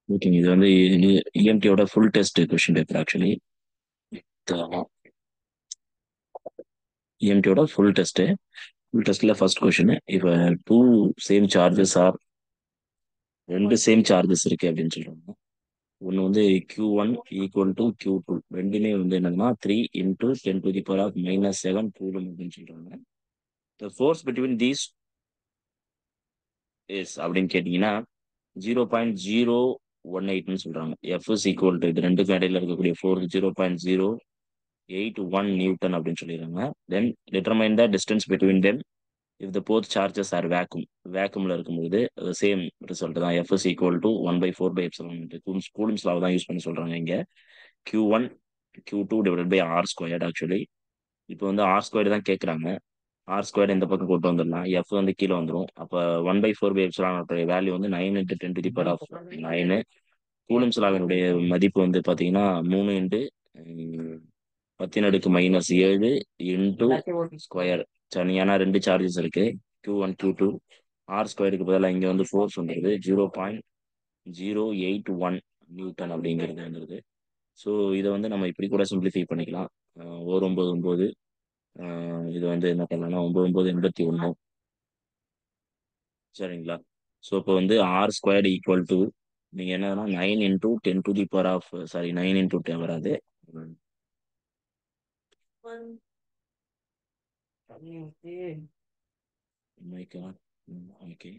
ஓகேங்க. இது வந்து இஎம்டியோட full test question paper actually. இஎம்டியோட ஃபுல் டெஸ்ட்ல ஃபர்ஸ்ட் கொஸ்டின். இப்போ டூ சேம் சார்ஜஸ் ஆர் ரெண்டு சேம் சார்ஜஸ் இருக்கு அப்படின்னு சொல்றாங்க. ஒன்று வந்து Q1 ஈக்குவல் டு Q2, ரெண்டுமே வந்து என்னன்னா 3 × 10⁻⁻7 கூலும் அப்படின்னு சொல்றாங்க. The force between these is அப்படின்னு கேட்டீங்கன்னா 0.018ன்னு சொல்றாங்க. எஃப் இஸ் ஈக்குவல் டு இது ரெண்டுக்கும் இடையில இருக்கக்கூடிய ஃபோர்ஸ் 0.081 நியூட்டன் அப்படின்னு சொல்லிடுறாங்க. Then determine the distance between them if the both charges are வேக்கும்ல இருக்கும்போது சேம் ரிசல்ட் தான். எஃப் இஸ் ஈக்குவல் டு 1/4/எப்சிலான் கூலும்ஸ் லாவை தான் யூஸ் பண்ணி சொல்றாங்க இங்க. Q1 Q2 divided by R squared actually. இப்போ வந்து ஆர் ஸ்கொயர்டு தான் கேட்குறாங்க. ஆர் ஸ்கொயர்டு இந்த பக்கம் கொண்டு வந்துடலாம். எஃப் வந்து கீழே வந்துடும். அப்போ 1/4/எப்சிலான் வேல்யூ வந்து 9 × 10⁻⁹. கூலும்ஸ் லாவினுடைய மதிப்பு வந்து பார்த்தீங்கன்னா 3 × 10⁻⁻7 இன்டூ ஸ்கொயர். சரி, ஏன்னா ரெண்டு சார்ஜஸ் இருக்கு, Q1 Q2. ஆர் ஸ்கொயருக்கு பதிலாக இங்கே வந்து ஃபோர்ஸ் வந்துருது 0.081 நியூட்டன் அப்படிங்கிறது வந்துருது. ஸோ இதை வந்து நம்ம இப்படி கூட சிம்பிளிஃபை பண்ணிக்கலாம். ஓர் 9 9, இது வந்து என்ன பண்ணலாம்னா 9 9 81. சரிங்களா? ஸோ இப்போ வந்து ஆர் ஸ்கொயர்டு ஈக்குவல் டு நீங்கள் என்னன்னா 9 × 10⁻⁻, சாரி 9 × 10 வராது. ஓகே.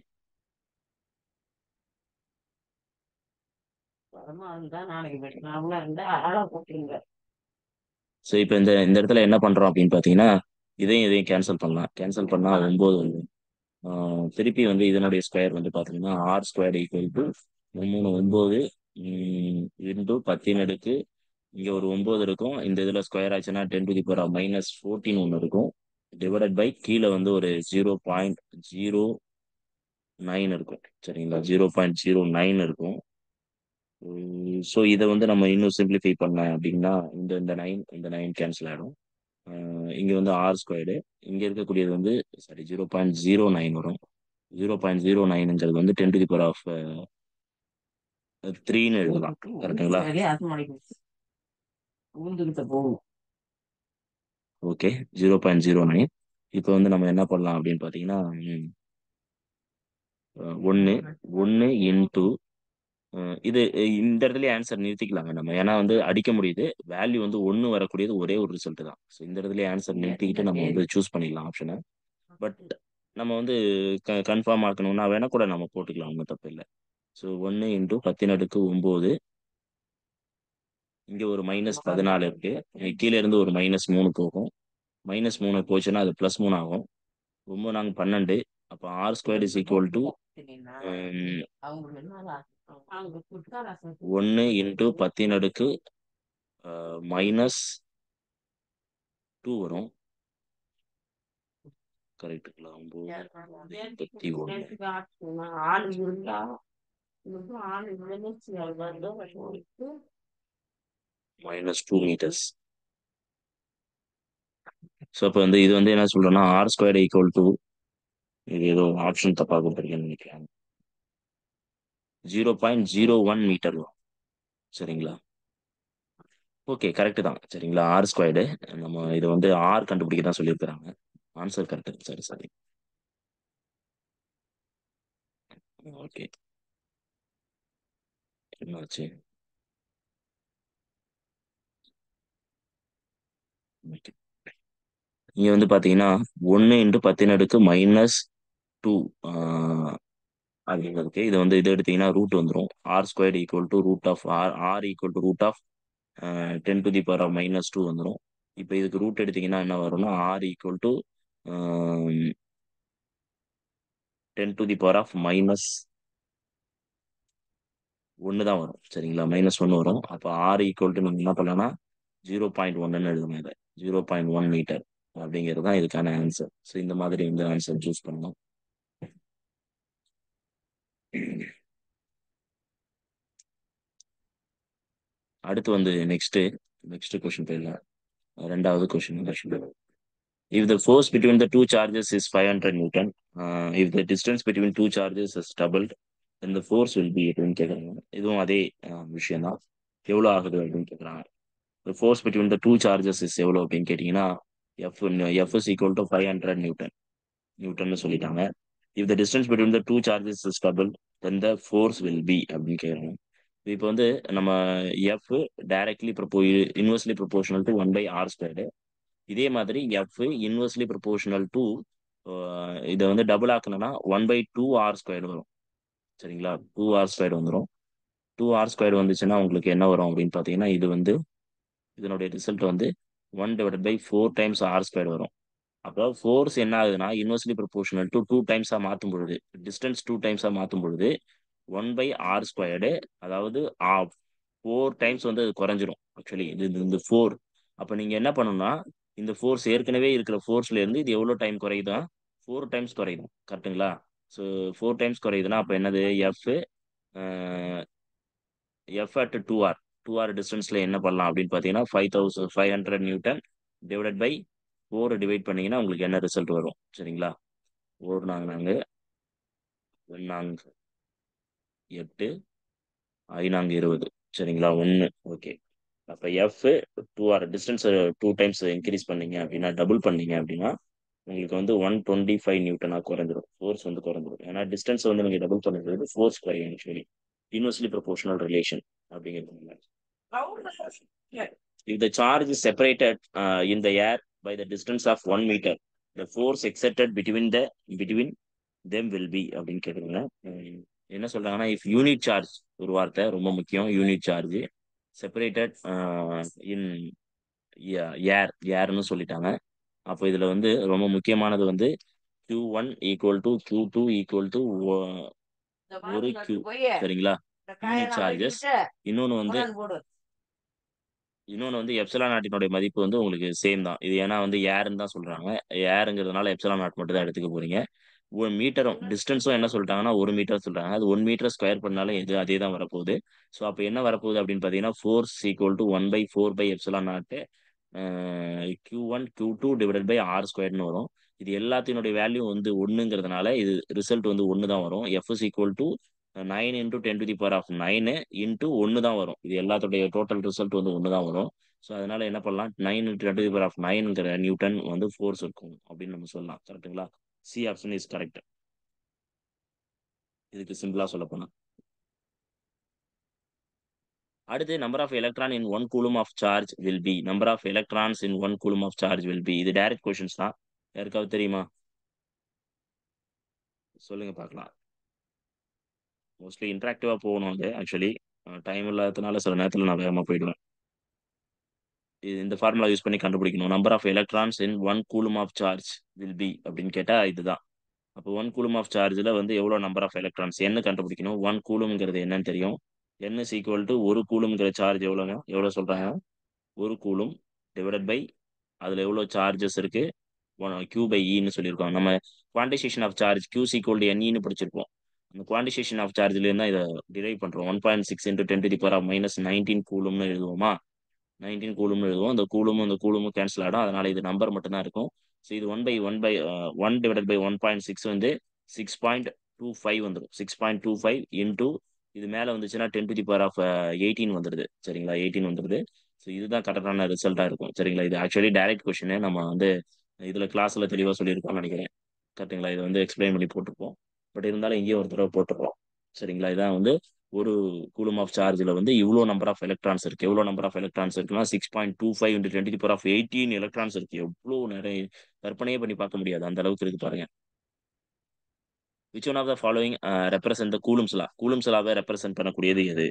ஸோ இப்போ இந்த இந்த இடத்துல என்ன பண்றோம் அப்படின்னு பார்த்தீங்கன்னா, இதையும் கேன்சல் பண்ணலாம். கேன்சல் பண்ணா 9 வந்து திருப்பி வந்து இதனுடைய ஸ்கொயர் வந்து பார்த்தீங்கன்னா R square equal to 3 9 into 10 இங்க ஒரு 9 இருக்கும். இந்த இதுல ஸ்கொயர் ஆச்சுன்னா 10⁻⁻14 ஒன்று இருக்கும். டிவைடட் பை கீழே வந்து ஒரு 0.09 இருக்கும். சரிங்களா? 0.09 இருக்கும். ஸோ இதை வந்து நம்ம இன்னும் சிம்பிளிஃபை பண்ண அப்படின்னா இந்த நைன் கேன்சல் ஆகிடும். இங்க வந்து ஆர் ஸ்கொயர்டு, இங்க இருக்கக்கூடியது வந்து சாரி 0.09 வரும். 0.09ங்கிறது வந்து 10⁻³ எழுதலாம். கரெக்டுங்களா? ஓகே. 0.09. இப்போ வந்து நம்ம என்ன பண்ணலாம் அப்படின்னு பார்த்தீங்கன்னா, ஒன்று ஒன்று இன்டூ இது இந்த இடத்துல ஆன்சர் நிறுத்திக்கலாங்க நம்ம. ஏன்னா வந்து அடிக்க முடியுது, வேல்யூ வந்து ஒன்று வரக்கூடியது ஒரே ஒரு ரிசல்ட் தான். ஸோ இந்த இடத்துல ஆன்சர் நிறுத்திக்கிட்டு நம்ம வந்து சூஸ் பண்ணிடலாம் ஆப்ஷனை. பட் நம்ம வந்து கன்ஃபார்ம் ஆக்கணும்னா வேணா கூட நம்ம போட்டுக்கலாம், ஒன்றும் தப்பு இல்லை. ஸோ 1 × 10⁻⁹. இங்க ஒரு -14 இருக்கு. கீழே இருந்து ஒரு -3 போகும். -3 போச்சுன்னா அது +3 ஆகும். ரொம்ப நாங்க 12. அப்போ R square is equal to 1 × 10⁻⁻2 வரும். கரெக்டுங்களா? 981 -2 meters. ஸோ அப்போ வந்து இது வந்து என்ன சொல்றேன்னா ஆர் ஸ்கொயர் ஈக்குவல் டு, இது ஏதோ ஆப்ஷன் தப்பா கொடுத்துருக்கேன்னு நினைக்கிறேன், 0.01 மீட்டர் வரும். சரிங்களா? ஓகே, கரெக்ட் தான். சரிங்களா? ஆர் ஸ்கொயர்டு நம்ம இது வந்து ஆர் கண்டுபிடிக்க தான் சொல்லியிருக்கிறாங்க. Answer correct. சரி சரி. ஓகே. என்னாச்சு? ஓகே. இங்க வந்து பாத்தீங்கன்னா 1 × 10⁻⁻2 அப்படிங்கிறதுக்கு இது வந்து இது எடுத்தீங்கன்னா ரூட் வந்துடும். R squared equal to root of R R equal to root of 10⁻⁻2 வந்துடும். இப்போ இதுக்கு ரூட் எடுத்தீங்கன்னா என்ன வரும்னா ஆர் ஈக்குவல் டு 10⁻⁻1 தான் வரும். சரிங்களா? -1 வரும். அப்போ ஆர் ஈக்குவல் டு நம்ம என்ன பண்ணலாம்னா 0.1ன்னு எழுதணும். இதை 0.1 மீட்டர் அப்படிங்கிறது தான் இதுக்கான ஆன்சர். ஸோ இந்த மாதிரி இந்த ஆன்சர் சூஸ் பண்ணணும். அடுத்து வந்து நெக்ஸ்ட் கொஸ்டின் போயிடலாம். ரெண்டாவது question. If the force between the two charges is 500 Newton, if the distance between two charges is doubled, then the force will be அப்படின்னு கேட்குறாங்க. இதுவும் அதே விஷயம் தான். எவ்வளோ ஆகுது அப்படின்னு கேட்குறாங்க. The force between the two charges is எவ்வளோ அப்படின்னு கேட்டிங்கன்னா F, F is equal to 500 Newton. நியூட்டன்னு சொல்லிட்டாங்க. If the distance between the two charges is doubled, then the force will be அப்படின்னு கேட்குறாங்க. இப்போ வந்து நம்ம F directly inversely proportional to 1 by r squared. இதே மாதிரி எஃப் இன்வெர்ஸ்லி ப்ரொபோர்ஷனல் டு இதை வந்து டபுள் ஆக்கணும்னா 1/2r² வரும். சரிங்களா? 2r² வந்துடும். 2r² வந்துச்சுன்னா உங்களுக்கு என்ன வரும் அப்படின்னு பார்த்தீங்கன்னா இது வந்து இதனுடைய ரிசல்ட் வந்து 1/4 டைம்ஸ் r² வரும். அப்போ ஃபோர்ஸ் என்ன ஆகுதுன்னா இன்வெர்ஸ்லி ப்ரொபோர்ஷனல் டு 2 டைம்ஸாக மாற்றும் பொழுது, டிஸ்டன்ஸ் 2 டைம்ஸாக மாற்றும் பொழுது 1/r², அதாவது 4 டைம்ஸ் வந்து அது குறைஞ்சிரும். ஆக்சுவலி இந்த 4. அப்போ நீங்கள் என்ன பண்ணணும்னா இந்த ஃபோர்ஸ் ஏற்கனவே இருக்கிற ஃபோர்ஸ்ல இருந்து இது எவ்வளோ டைம் குறையுதா? 4 டைம்ஸ் குறையுது. கரெக்ட்டுங்களா? ஸோ 4 டைம்ஸ் குறையுதுன்னா அப்போ என்னது எஃப் அட் 2r டிஸ்டன்ஸ்ல என்ன பண்ணலாம் அப்படின்னு பார்த்தீங்கன்னா 5500 நியூட்டன் டிவைடட் பை 4 டிவைட் பண்ணீங்கன்னா உங்களுக்கு என்ன ரிசல்ட் வரும்? சரிங்களா? 4 நாங்க 4 8 5 20. சரிங்களா? 1. ஓகே. அப்போ F 2r distance 2 times increase பண்ணீங்க அப்படின்னா, டபுள் பண்ணீங்க அப்படின்னா உங்களுக்கு வந்து 125 நியூட்டனாக குறைஞ்சிரும். ஃபோர்ஸ் வந்து குறைஞ்சிரும். ஏன்னா டிஸ்டன்ஸ் வந்து நீங்கள் டபுள் பண்ணுறது ஃபோர்ஸ் குறையும். ஆக்சுவலி இன்வெர்ஸ்லி ப்ரொபோர்ஷனல் ரிலேஷன் அப்படிங்கிறது. If the charge is separated in the air by the distance of 1 meter, the force exerted between them will be அப்படின்னு கேட்குறீங்க. என்ன சொல்றாங்கன்னா இஃப் யூனிட் சார்ஜ், ஒரு வார்த்தை ரொம்ப முக்கியம், யூனிட் சார்ஜ் செப்பரேட்டட் இன் ஏர்னு சொல்லிட்டாங்க. அப்போ இதுல வந்து ரொம்ப முக்கியமானது வந்து Q1 equal to Q2 equal to ஒரு Q. சரிங்களா? Unit charges. இன்னொன்று வந்து எப்சிலான் நாட்டினுடைய மதிப்பு வந்து உங்களுக்கு சேம் தான். இது ஏன்னா வந்து ஏர்ன்னு தான் சொல்றாங்க. ஏருங்கிறதுனால எப்சிலான் நாட் மட்டும் தான் எடுத்துக்க போறீங்க. ஒரு மீட்டரும் டிஸ்டன்ஸும் என்ன சொல்லிட்டாங்கன்னா 1 மீட்டர் சொல்றாங்க. அது 1 மீட்டர் ஸ்கொயர் பண்ணாலும் இது அதே தான் வரப்போகுது. ஸோ அப்போ என்ன வரப்போகுது அப்படின்னு பார்த்தீங்கன்னா force equal to 1/4 epsilon naught Q1 Q2 divided by r² வரும். இது எல்லாத்தினுடைய வேல்யூ வந்து ஒன்றுங்கிறதுனால இது ரிசல்ட் வந்து ஒன்று தான் வரும். F is equal to 9 into 10⁻9 into 1 தான் வரும். இது எல்லாத்துடைய டோட்டல் ரிசல்ட் வந்து ஒன்று தான் வரும். ஸோ அதனால என்ன பண்ணலாம், 9 into 10⁻9ங்கிற நியூட்டன் வந்து ஃபோர்ஸ் இருக்கும் அப்படின்னு நம்ம சொல்லலாம். கரெக்டுங்களா? C option is correct. இதுக்கு சிம்பிளா சொல்ல போனா அடுத்து number of electron in 1 coulomb of charge will be. Number of electrons in 1 coulomb of charge will be. இது டைரக்ட் கொஸ்டின்ஸ் தான். யாருக்காவது தெரியுமா? சொல்லுங்க பார்க்கலாம். மோஸ்ட்லி இன்ட்ராக்டிவா போகணும். அது ஆக்சுவலி டைம் இல்லாததுனால சில நேரத்தில் நான் வேகமாக போயிடுவேன். இந்த ஃபார்முலா யூஸ் பண்ணி கண்டுபிடிக்கணும். Number of electrons in 1 coulomb of charge will be அப்படின்னு கேட்டால் இதுதான். அப்போ 1 கூலும் ஆஃப் சார்ஜில் வந்து எவ்வளோ நம்பர் ஆஃப் எலக்ட்ரான்ஸ் என்ன கண்டுபிடிக்கணும். 1 கூலும்ங்கிறது என்னன்னு தெரியும். n இஸ் ஈக்குவல் டு ஒரு கூலும்ங்கிற சார்ஜ் எவ்வளோ சொல்கிறாங்க, ஒரு கூலும் டிவைடட் பை அதில் எவ்வளோ சார்ஜஸ் இருக்கு Q பை இன்னு சொல்லியிருக்கோம். நம்ம quantisation of charge Q equal to NEன்னு படிச்சிருப்போம். அந்த குவான்டிசேஷன் ஆஃப் சார்ஜ்லேருந்து தான் இதை டிரைவ் பண்ணுறோம். 1.6 into 10⁻−19 கூலும்னு எழுதுவோமா? 19 கூலும்னு எழுதுவோம். இந்த கூலுமும் கேன்சல் ஆகிடும். அதனால இது நம்பர் மட்டும் தான் இருக்கும். ஸோ இது 1 டிவைடட் பை 1.6 வந்து 6.25 வந்துடும். 6.25 இன்டூ இது மேலே வந்துச்சுன்னா 10⁻18 வந்துடுது. சரிங்களா? 18 வந்துடுது. ஸோ இதுதான் கரெக்டான ரிசல்ட்டாக இருக்கும். சரிங்களா? இது ஆக்சுவலி டைரக்ட் கொஸ்டின் நம்ம வந்து இதில் கிளாஸில் தெளிவாக சொல்லியிருக்கோம்னு நினைக்கிறேன். கரெக்டுங்களா? இது வந்து எக்ஸ்பிளைன் பண்ணி போட்டிருப்போம். பட் இருந்தாலும் இங்கேயும் ஒரு தடவை போட்டுருக்கோம். சரிங்களா? இதான் வந்து ஒரு கூலும் ஆஃப் சார்ஜில் வந்து இவ்வளோ நம்பர் ஆஃப் எலக்ட்ரான்ஸ் இருக்கு. எவ்வளோ நம்பர் ஆஃப் எலக்ட்ரான்ஸ் இருக்குன்னா 6.25 into 10⁻18 எலக்ட்ரான்ஸ் இருக்கு. எவ்வளோ நிறைய கற்பனையே பண்ணி பார்க்க முடியாது, அந்த அளவுக்கு இருக்கு பாருங்க. Which one of the following represent the Coulomb's law? Coulomb's லாவை ரெப்ரசென்ட் பண்ணக்கூடியது எது?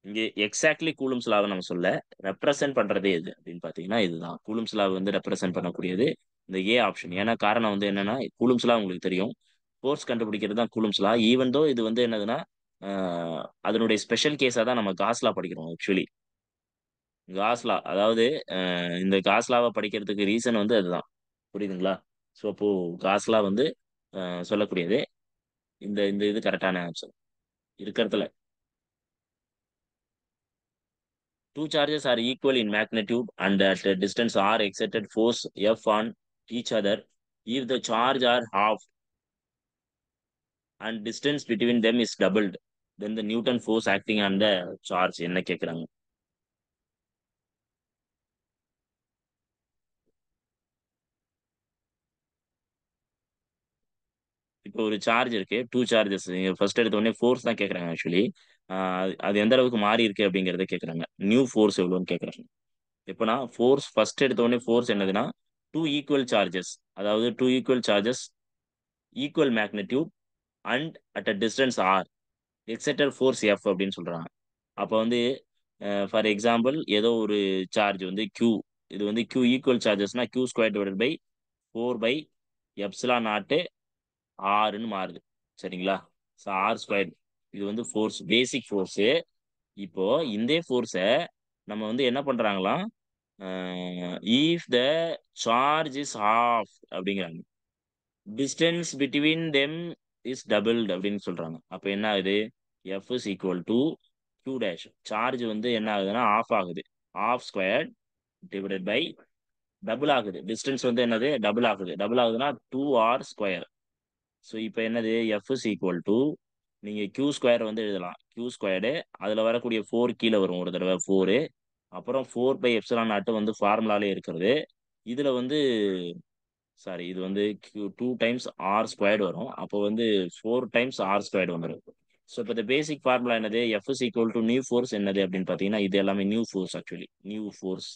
இங்கே எக்ஸாக்ட்லி கூலும்ஸ் லாவை நம்ம சொல்ல, ரெப்ரசென்ட் பண்றது எது அப்படின்னு பார்த்தீங்கன்னா இதுதான். கூலும்ஸ் லா வந்து ரெப்ரசென்ட் பண்ணக்கூடியது இந்த ஏ ஆப்ஷன். ஏன்னா காரணம் வந்து என்னன்னா கூலும்ஸ் லா உங்களுக்கு தெரியும், ஃபோர்ஸ் கண்டுபிடிக்கிறது தான் கூலும்ஸ் லா. ஈவன் தோ இது வந்து என்னதுன்னா அதனுடைய ஸ்பெஷல் கேஸாக தான் நம்ம காஸ்லா படிக்கிறோம். ஆக்சுவலி காஸ்லா, அதாவது இந்த காஸ்லாவை படிக்கிறதுக்கு ரீசன் வந்து அதுதான். புரியுதுங்களா? ஸோ அப்போ காஸ்லா வந்து சொல்லக்கூடியது. இந்த இந்த இது கரெக்டான ஆன்சர் இருக்கிறதுல. Two charges are equal in magnitude and at a distance r exerted force F on each other. If the charge are half and distance between them is doubled, then the Newton force acting on the charge என்ன கேக்குறாங்க? இப்போ ஒரு charge இருக்கு, two charges. First எடுத்த உடனே force தான் கேக்குறாங்க actually. அது எந்த அளவுக்கு மாறி இருக்கு அப்படிங்கறத கேக்குறாங்க. நியூ ஃபோர்ஸ் எவ்வளோன்னு கேக்குறாங்க. எப்பனா ஃபோர்ஸ் ஃபர்ஸ்ட் எடுத்த உடனே ஃபோர்ஸ் என்னதுன்னா டூ ஈக்குவல் சார்ஜஸ், அதாவது two equal charges equal magnitude and at a distance R exert force F அப்படின்னு சொல்றாங்க. அப்போ வந்து ஃபார் எக்ஸாம்பிள் ஏதோ ஒரு சார்ஜ் வந்து Q, இது வந்து Q ஈக்குவல் சார்ஜஸ்னா Q square divided by 4 by epsilon naught ஆர்ன்னு மாறுது. சரிங்களா? ஸோ ஆர் ஸ்கொயர் இது வந்து ஃபோர்ஸ், பேசிக் ஃபோர்ஸு. இப்போ இந்த ஃபோர்ஸை நம்ம வந்து என்ன பண்றாங்களாம், if the charge is half அப்படிங்கிறாங்க, distance between them is doubled அப்படின்னு சொல்றாங்க. அப்போ என்ன ஆகுது, F is equal to Q dash. Charge வந்து என்ன ஆகுதுன்னா ஆஃப் ஆகுது, half square divided by double ஆகுது, டிஸ்டன்ஸ் வந்து என்னது டபுள் ஆகுது, டபுள் ஆகுதுன்னா 2r ஸ்கொயர். ஸோ இப்போ என்னது எஃப் இஸ் ஈக்குவல் டு, நீங்கள் கியூ ஸ்கொயர் வந்து எழுதலாம், கியூ ஸ்கொயர்டு அதில் வரக்கூடிய ஃபோர் கீழே வரும் ஒரு தடவை ஃபோரு, அப்புறம் 4 பை எப்சிலான் நாட்டு வந்து ஃபார்முலாலே இருக்கிறது. இதில் வந்து சாரி இது வந்து கியூ 2 டைம்ஸ் r ஸ்கொயர்டு வரும், அப்போ வந்து 4 டைம்ஸ் r ஸ்கொயர்டு வந்துடும். ஸோ இப்போ இந்த பேசிக் ஃபார்முலா என்னது, F is equal to new force என்னது அப்படின்னு பார்த்தீங்கன்னா இது எல்லாமே new force. Actually new force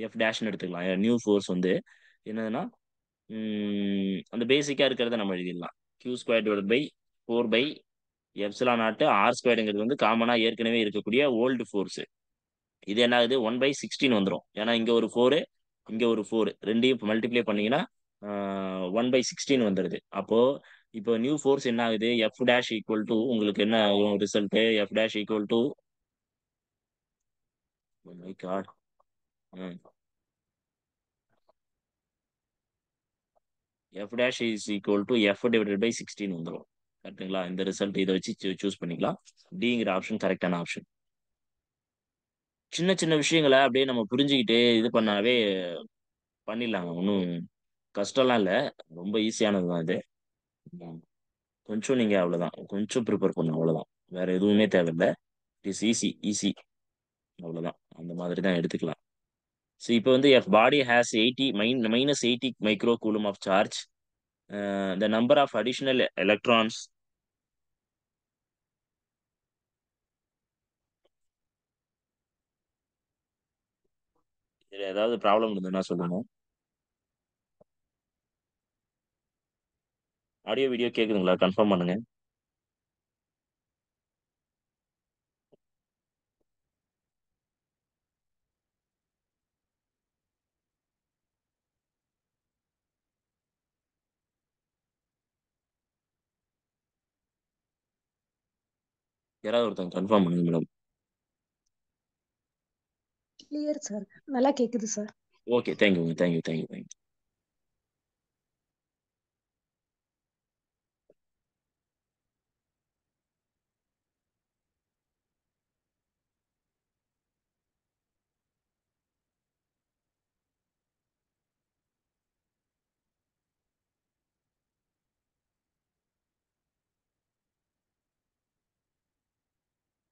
F டேஷ்னு எடுத்துக்கலாம். நியூ ஃபோர்ஸ் வந்து என்னதுன்னா அந்த பேசிக்காக இருக்கிறத நம்ம எழுதிடலாம். Q square divide by 4 by epsilon naught r ஸ்கொயர்டுங்கிறது வந்து காமனாக ஏற்கனவே இருக்கக்கூடிய ஓல்டு ஃபோர்ஸ். இது என்ன ஆகுது 1/16 வந்துடும், ஏன்னா இங்கே ஒரு ஃபோரு இங்கே ஒரு ஃபோர், ரெண்டையும் மல்டிப்ளை பண்ணீங்கன்னா 1/16 வந்துடுது. அப்போ இப்போ நியூ ஃபோர்ஸ் என்ன ஆகுது, எஃப் டேஷ் ஈக்குவல் டு உங்களுக்கு என்ன ஆகும் result, F dash equal to my god F dash is equal to F divided by 16 வந்துடும். கரெக்டுங்களா? இந்த ரிசல்ட் இதை வச்சு சூஸ் பண்ணிக்கலாம். டிங்கிற ஆப்ஷன் கரெக்டான ஆப்ஷன். சின்ன சின்ன விஷயங்களை அப்படியே நம்ம புரிஞ்சுக்கிட்டு இது பண்ணாவே பண்ணிடலாங்க, ஒன்றும் கஷ்டம்லாம் இல்லை, ரொம்ப ஈஸியானது தான் இது. ம். கொஞ்சம் நீங்க அவ்வளவுதான், கொஞ்சம் ப்ரிப்பேர் பண்ணுங்க அவ்வளவுதான், வேற எதுவுமே தேவையில்லை. இட் இஸ் ஈஸி ஈஸி, அவ்வளவுதான். அந்த மாதிரி தான் எடுத்துக்கலாம். ஸோ இப்போ வந்து F body has 80 - 80 micro coulomb of charge, the number of additional electrons. இதில் ஏதாவது ப்ராப்ளம் இருந்ததுன்னா சொல்லுங்க. ஆடியோ வீடியோ கேட்குதுங்களா, கன்ஃபார்ம் பண்ணுங்க. யாராவது ஒருத்தங்க கன்ஃபார்ம் பண்ணுங்க மேடம். கிளியர் சார், நல்லா கேக்குது சார். ஓகே, தேங்க்யூங்க, thank you thank you thank you.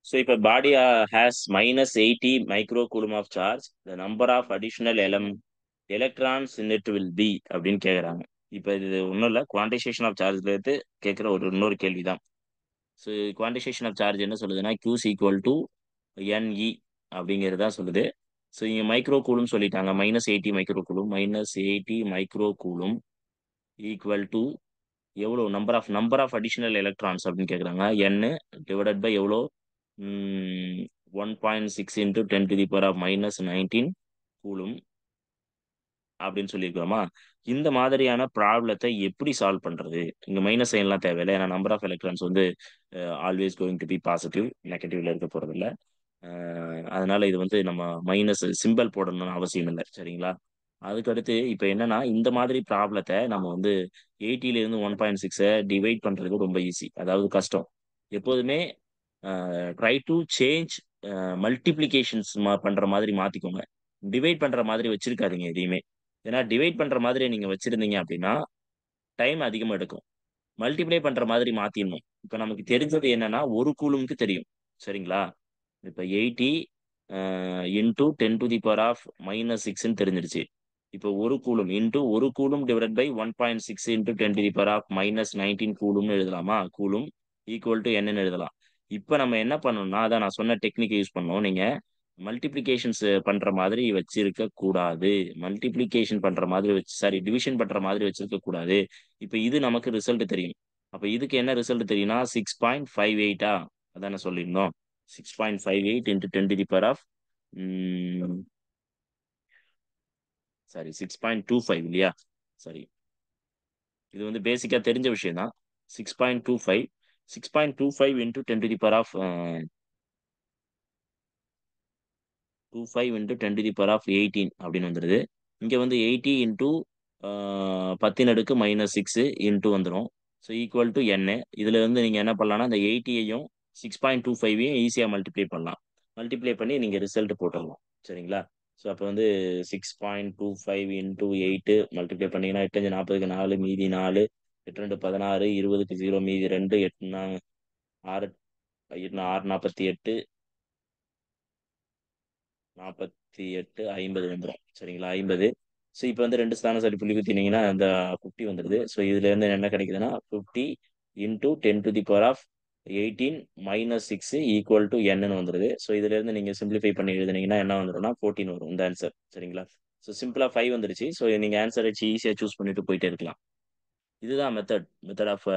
So if a body has -80 micro coulomb of charge, the number of additional electrons in it will be அப்படின்னு கேட்குறாங்க. இப்போ இது ஒன்றும் இல்லை, குவான்டைசேஷன் ஆஃப் சார்ஜ்ல இருந்து கேட்குற இன்னொரு கேள்வி தான். ஸோ குவான்டைசேஷன் ஆஃப் சார்ஜ் என்ன சொல்லுதுன்னா Q's ஈக்குவல் டு NE அப்படிங்கிறது தான் சொல்லுது. ஸோ இங்கே மைக்ரோ கூலும் சொல்லிட்டாங்க, -80 micro coulomb, -80 micro coulomb equal to எவ்வளோ நம்பர் ஆஃப் அடிஷனல் எலக்ட்ரான்ஸ் அப்படின்னு கேட்குறாங்க. n டிவைடட் பை எவ்வளோ, 1.6 இன்டூ 10⁻−19 கூலும் அப்படின்னு சொல்லியிருக்கோமா. இந்த மாதிரியான ப்ராப்ளத்தை எப்படி சால்வ் பண்றது, இங்க மைனஸ் சைன்லாம் தேவையில்லை, ஏன்னா நம்பர் ஆஃப் எலக்ட்ரான்ஸ் வந்து always going to be positive, நெகட்டிவ்ல இருக்க போறது இல்லை. அதனால இது வந்து நம்ம மைனஸ் சிம்பிள் போடணும்னு அவசியம் இல்லை. சரிங்களா? அதுக்கடுத்து இப்போ என்னன்னா இந்த மாதிரி ப்ராப்ளத்தை நம்ம வந்து 80ல இருந்து 1.6 டிவைட் பண்றது ரொம்ப ஈஸி, அதாவது கஷ்டம். எப்போதுமே ட்ரை டு சேஞ்ச் மல்டிப்ளிகேஷன்ஸ் பண்ற மாதிரி மாத்திக்கோங்க. டிவைட் பண்ற மாதிரி வச்சிருக்காதீங்க எதையுமே. ஏன்னா டிவைட் பண்ற மாதிரி நீங்க வச்சிருந்தீங்க அப்படின்னா டைம் அதிகமா எடுக்கும். மல்டிப்ளை பண்ற மாதிரி மாத்திடணும். இப்ப நமக்கு தெரிஞ்சது என்னன்னா ஒரு கூலும்க்கு தெரியும், சரிங்களா? இப்ப 80 இன்டூ 10⁻⁻6 தெரிஞ்சிருச்சு. இப்போ ஒரு கூலும் இன்டூ ஒரு கூலும் டிவைட் பை 1.6 இன்டூ 10⁻−19 கூலும்னு எழுதலாமா? கூலும் ஈக்குவல் டு என்னன்னு எழுதலாம். இப்போ நம்ம என்ன பண்ணணும்னா, அதான் நான் சொன்ன டெக்னிக் யூஸ் பண்ணோம். நீங்க மல்டிப்ளிகேஷன்ஸ் பண்ற மாதிரி வச்சிருக்க கூடாது. மல்டிப்ளிகேஷன் பண்ற மாதிரி வச்சு, சாரி, டிவிஷன் பண்ற மாதிரி வச்சிருக்க கூடாது. இப்போ இது நமக்கு ரிசல்ட் தெரியும். அப்ப இதுக்கு என்ன ரிசல்ட் தெரியும்னா 6.58. அதான சொல்லியிருந்தோம். 6.58 இன்டூ 10⁻, சாரி, 6.25 இல்லையா? சரி, இது வந்து பேசிக்கா தெரிஞ்ச விஷயம் தான். 6.25, 6.25 இன்டூ 10⁻18 அப்படின்னு வந்துடுது. இங்க வந்து 80 இன்டூ 10⁻−6 இன்டூ வந்துடும். So equal to n. இதுல இருந்து நீங்க என்ன பண்ணலாம்னா இந்த 80யையும் 6.25யும் ஈஸியா மல்டிப்ளை பண்ணலாம். மல்டிப்ளை பண்ணி நீங்க ரிசல்ட் போட்டுடலாம், சரிங்களா? ஸோ அப்போ வந்து 6.25 இன்டூ 8 மல்டிப்ளை பண்ணீங்கன்னா 8 40க்கு 4 மீதி 4, 8 16, 20க்கு 0 மீதி 2, 8 6, 6 48, 48, 50 வந்துடும், சரிங்களா? 50. ஸோ இப்போ வந்து ரெண்டு ஸ்தானம் சரி புள்ளி குத்தினீங்கன்னா அந்த 50 வந்துடுது. ஸோ இதுல இருந்து என்ன கிடைக்குதுன்னா 50 இன்டூ 10⁻18 - 6 ஈக்குவல் டு என்னன்னு வந்துடுது. ஸோ இதுல இருந்து நீங்க சிம்பிளிஃபை பண்ணி எழுதுனீங்கன்னா என்ன வந்துடும்னா 14 வரும் இந்த ஆன்சர், சரிங்களா? ஸோ சிம்பிளா 5 வந்துருச்சு. ஸோ நீங்க ஆன்சர் வச்சு ஈஸியா சூஸ் பண்ணிட்டு போயிட்டே இருக்கலாம். இதுதான் method of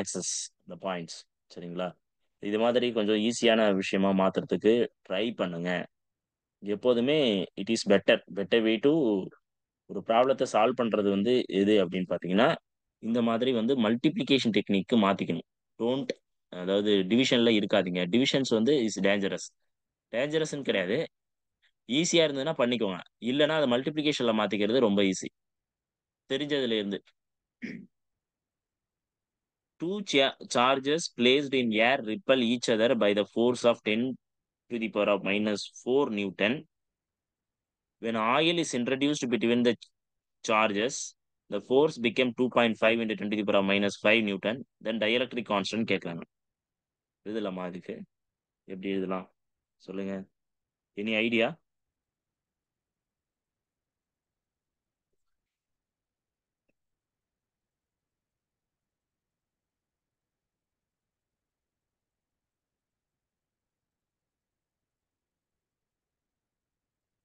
access the points, சரிங்களா? இது மாதிரி கொஞ்சம் ஈஸியான விஷயமா மாத்துறதுக்கு ட்ரை பண்ணுங்க. எப்போதுமே it is better way to ஒரு ப்ராப்ளத்தை சால்வ் பண்றது வந்து எது அப்படின்னு பார்த்தீங்கன்னா இந்த மாதிரி வந்து மல்டிப்ளிகேஷன் டெக்னிக்கு மாத்திக்கணும். டோன்ட், அதாவது டிவிஷன்ல இருக்காதீங்க. டிவிஷன்ஸ் வந்து இஸ் டேஞ்சரஸ். டேஞ்சரஸ்ன்னு கிடையாது, ஈஸியா இருந்ததுன்னா பண்ணிக்கோங்க. இல்லைன்னா அதை மல்டிப்ளிகேஷன்ல மாத்திக்கிறது ரொம்ப ஈஸி. தெரிஞ்சதுல இருந்து two charges placed in air repel each other by the force of 10⁻⁻4 Newton. When oil is introduced between the charges, the force became 2.5 into 10⁻⁻5 Newton. Then dielectric constant கேட்கறாங்க. எழுதலாமா? அதுக்கு எப்படி எழுதலாம் சொல்லுங்க? Any idea?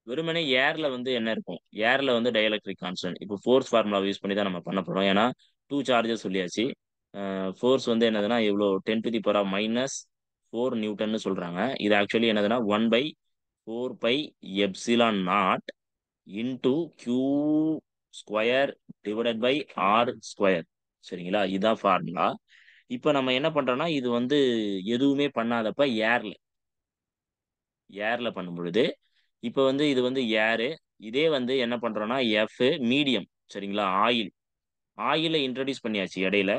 வெறுமனே ஏர்ல வந்து என்ன இருக்கும்? ஏர்ல வந்து டயலக்ட்ரிக் கான்ஸ்டன்ட். இப்போ ஃபோர்ஸ் ஃபார்முலா யூஸ் பண்ணி தான் நம்ம பண்ண போறோம். ஏன்னா டூ சார்ஜஸ் சொல்லியாச்சு. ஃபோர்ஸ் வந்து என்னதுன்னா எவ்வளோ 10⁻⁻4 நியூட்டன்னு சொல்றாங்க. இது ஆக்சுவலி என்னதுன்னா 1/4πε0 into Q square divided by R square, சரிங்களா? இதுதான் ஃபார்முலா. இப்போ நம்ம என்ன பண்றோம்னா இது வந்து எதுவுமே பண்ணாதப்ப ஏர்ல ஏர்ல பண்ணும் பொழுது இப்போ வந்து இது வந்து ஏரு. இதே வந்து என்ன பண்றோம்னா எஃப் மீடியம், சரிங்களா? ஆயிலை இன்ட்ரடியூஸ் பண்ணியாச்சு இடையில.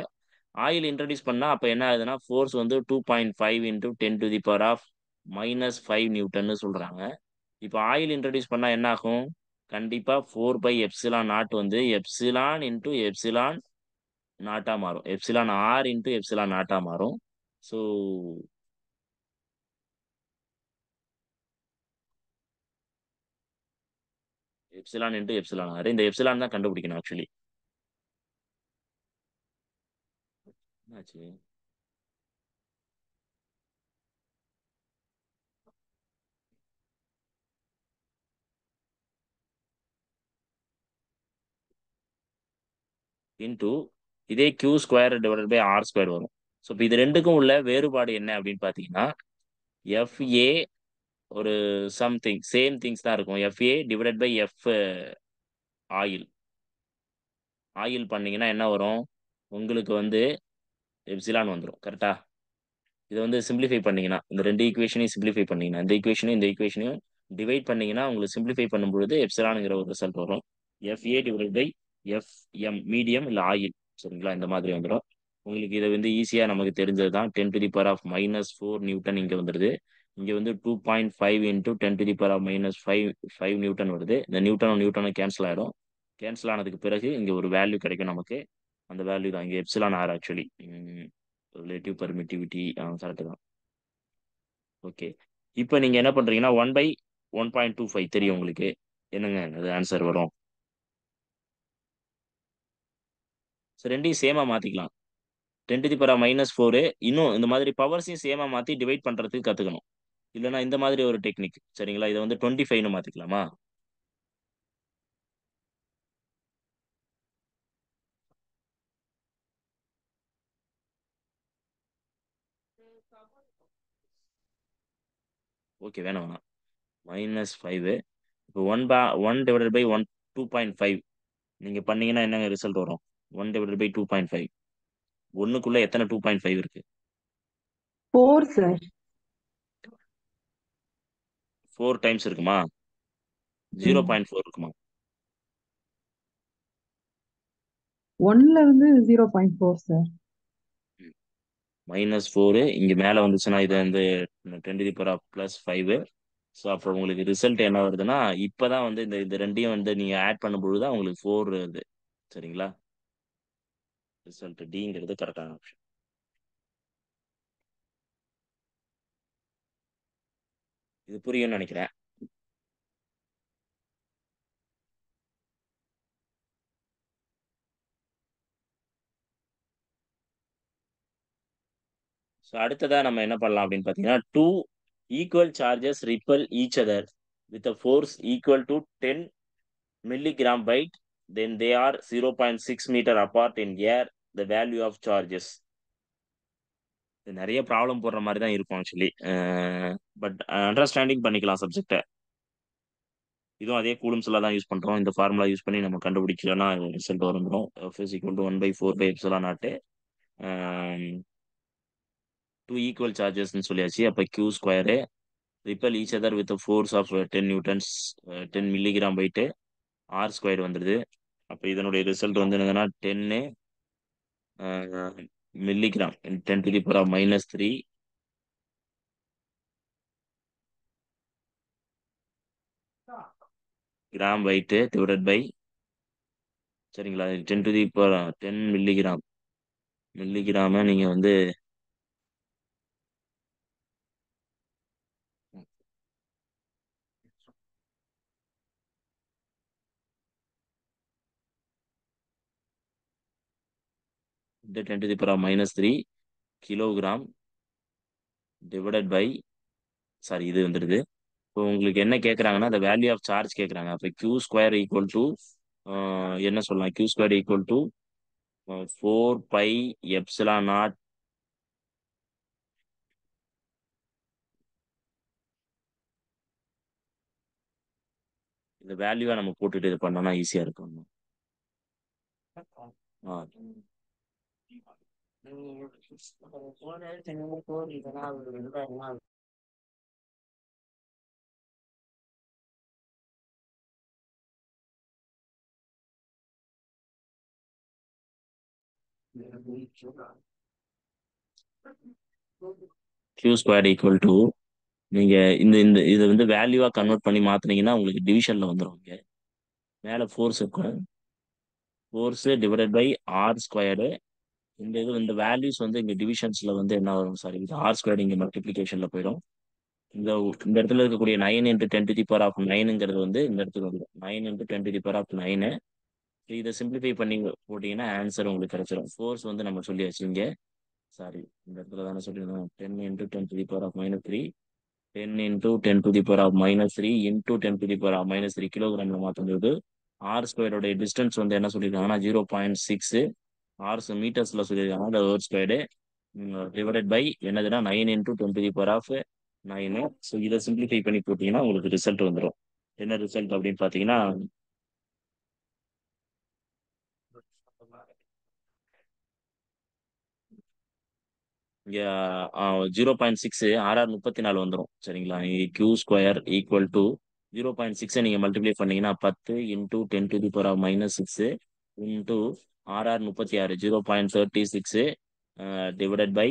ஆயில் இன்ட்ரடியூஸ் பண்ணா அப்ப என்ன ஆகுதுன்னா ஃபோர்ஸ் வந்து 2.5 இன்டூ 10⁻⁻5 நியூட்டன்னு சொல்றாங்க. இப்போ ஆயில் இன்ட்ரடியூஸ் பண்ணா என்ன ஆகும்? கண்டிப்பா 4πε0 வந்து எப்சிலான் இன்டூ எப்சிலான் நாட்டா மாறும். எப்சிலான் ஆர் இன்டூ எப்சிலான் நாட்டா மாறும். So epsilon into epsilon R, இந்த எப்சிலான் தான் கண்டுபிடிக்கணும் ஆக்சுவலி. என்னாச்சு? இன்டூ இதே Q square divided by R square வரும். ஸோ இப்போ இது ரெண்டுக்கும் உள்ள வேறுபாடு என்ன அப்படின்னு பார்த்தீங்கன்னா எஃப்ஏ ஒரு சம்திங் சேம் திங்ஸ் தான் இருக்கும். FA divided by F oil. Oil பண்ணீங்கன்னா என்ன வரும்? உங்களுக்கு வந்து எப்சிலான் வந்துடும், கரெக்டா? இதை வந்து சிம்பிளிஃபை பண்ணீங்கன்னா இந்த ரெண்டு ஈக்குவேஷனையும் சிம்பிளிஃபை பண்ணீங்கன்னா இந்த ஈக்குவேஷனையும் டிவைட் பண்ணீங்கன்னா உங்களுக்கு சிம்பிளிஃபை பண்ணும்பொழுது எப்சிலானுங்கிற ஒரு ரிசல்ட் வரும். FA divide by FM medium இல்லை ஆயில். சரிங்களா, இந்த மாதிரி வந்துடும். உங்களுக்கு இதை வந்து ஈஸியாக நமக்கு தெரிஞ்சது தான். 10⁻⁻⁴ நியூட்டன் இங்கே வந்துடுது. இங்கே வந்து 2.5 இன்டூ 10⁻⁻5 நியூட்டன் வருது. இந்த நியூட்டனும் நியூட்டனும் கேன்சல் ஆகிடும். கேன்சல் ஆனதுக்கு பிறகு இங்கே ஒரு வேல்யூ கிடைக்கும் நமக்கு. அந்த வேல்யூ தான் இங்கே epsilon are actually. Relative permittivity correct தான். ஓகே, இப்போ நீங்கள் என்ன பண்ணுறீங்கன்னா 1/1.25 தெரியும் உங்களுக்கு. என்னங்க அது ஆன்சர் வரும்? ஸோ ரெண்டையும் சேமாக மாற்றிக்கலாம். 10⁻⁻⁴ இன்னும் இந்த மாதிரி பவர்ஸையும் சேமாக மாற்றி டிவைட் பண்ணுறதுக்கு கற்றுக்கணும். இல்லைன்னா இந்த மாதிரி ஒரு டெக்னிக். சரிங்களா, இதை வந்து 25ன்னு மாற்றிக்கலாமா? ஓகே, வேணாம் வேணாம். -5 இப்போ 1/1/2.5 நீங்கள் பண்ணீங்கன்னா என்னங்க ரிசல்ட் வரும்? 1/2.5 ஒன்றுக்குள்ளே எத்தனை 2.5 இருக்கு? 4 சார். 4 டைம்ஸ் இருக்குமா? ம். 0.4 இருக்குமா? 1ல இருந்து 0.4 சார். -4 இங்க மேல வந்துச்சுன்னா இது வந்து 10⁻+5. ஸோ அப்போ உங்களுக்கு ரிசல்ட் என்ன வருதுன்னா, இப்பதான் வந்து இந்த இந்த ரெண்டையும் வந்து நீங்க ஆட் பண்ணும்பொழுது தான் உங்களுக்கு 4 வருது. சரிங்களா, ரிசல்ட் டிங்கிறது கரெக்டான ஆப்ஷன். இது புரியும்னு நினைக்கிறேன். ஸோ அடுத்ததா நம்ம என்ன பண்ணலாம் அப்படின்னு பார்த்தீங்கன்னா, two equal charges repel each other with a force equal to 10 milligram weight, then they are 0.6 meter apart in air. The value of charges. இது நிறைய ப்ராப்ளம் போடுற மாதிரி தான் இருக்கும் ஆக்சுவலி. பட் அண்டர்ஸ்டாண்டிங் பண்ணிக்கலாம் சப்ஜெக்டை. இதுவும் அதே கூலம்ஸ்ல தான் யூஸ் பண்றோம். இந்த ஃபார்முலா யூஸ் பண்ணி நம்ம கண்டுபிடிக்கலன்னா ரிசல்ட் வந்துடும். F is equal to 1/4 two equal சார்ஜஸ்ன்னு சொல்லியாச்சு. அப்போ Q square repel each other with force of 10 newtons 10 milligram weight R square வந்துடுது. அப்போ இதனுடைய ரிசல்ட் வந்து என்னதுன்னா 10 milligram in 10⁻³ gram weight divided by, சரிங்களா, 10 மில்லிகிராம். மில்லிகிராம நீங்க வந்து இந்த 10⁻³ கிலோகிராம் டிவைடட் பை, சாரி இது வந்துடுது. இப்போ உங்களுக்கு என்ன கேட்குறாங்கன்னா அந்த வேல்யூ ஆஃப் சார்ஜ் கேட்குறாங்க. அப்போ Q ஸ்கொயர் ஈக்குவல் டு என்ன சொல்லலாம்? Q square equal to 4πε0. இந்த வேல்யூவை நம்ம போட்டுட்டு இது பண்ணோம்னா ஈஸியா இருக்கும். ஆ Q ஸ்கொயர் ஈக்குவல் டு, நீங்க இந்த இந்த இதை வந்து வேல்யூவா கன்வெர்ட் பண்ணி மாத்துனீங்கன்னா உங்களுக்கு டிவிஷன்ல வந்துடும். இங்க மேல ஃபோர்ஸ் இருக்கும். Force divided by R squared. இந்த இது இந்த வேல்யூஸ் வந்து இங்க டிவிஷன்ஸ்ல வந்து என்ன வரும்? சாரி, இது ஆர் ஸ்கொயர்டு இங்க மல்டிபிளிகேஷன்ல போயிடும். இந்த இந்த இடத்துல இருக்கக்கூடிய 9 × 10⁹ வந்து இந்த இடத்துல வந்துடும். 9 × 10⁹. இதை சிம்பிளிஃபை பண்ணி போட்டீங்கன்னா ஆன்சர் உங்களுக்கு கிடைச்சிடும். ஃபோர்ஸ் வந்து நம்ம சொல்லியாச்சு இங்க. சாரி, இந்த இடத்துல தானே சொல்லியிருந்தோம். 10 × 10⁻³ 10 × 10⁻³ இன்டூ 10⁻³ கிலோகிராம்ல மாற்றும்போது ஆர் ஸ்கொயரோட டிஸ்டன்ஸ் வந்து என்ன சொல்லியிருக்காங்கன்னா 0.6. ஆர்ஸ் மீட்டர்ஸ்ல சொல்லியிருக்காங்க. அந்த ஹோல் ஸ்கொயர்டு டிவைடட் பை என்னதுன்னா 9 × 10⁻⁹. ஸோ இதை சிம்பிளிஃபை பண்ணி போட்டீங்கன்னா உங்களுக்கு ரிசல்ட் வந்துடும். என்ன ரிசல்ட் அப்படின்னு பார்த்தீங்கன்னா, இங்க 0.6 RR 34 வந்துடும். சரிங்களா, Q ஸ்கொயர் ஈக்குவல் டு 0.6 நீங்க மல்டிப்ளை பண்ணீங்கன்னா 10 into 10⁻⁻6 into RR 36 0.36 divided by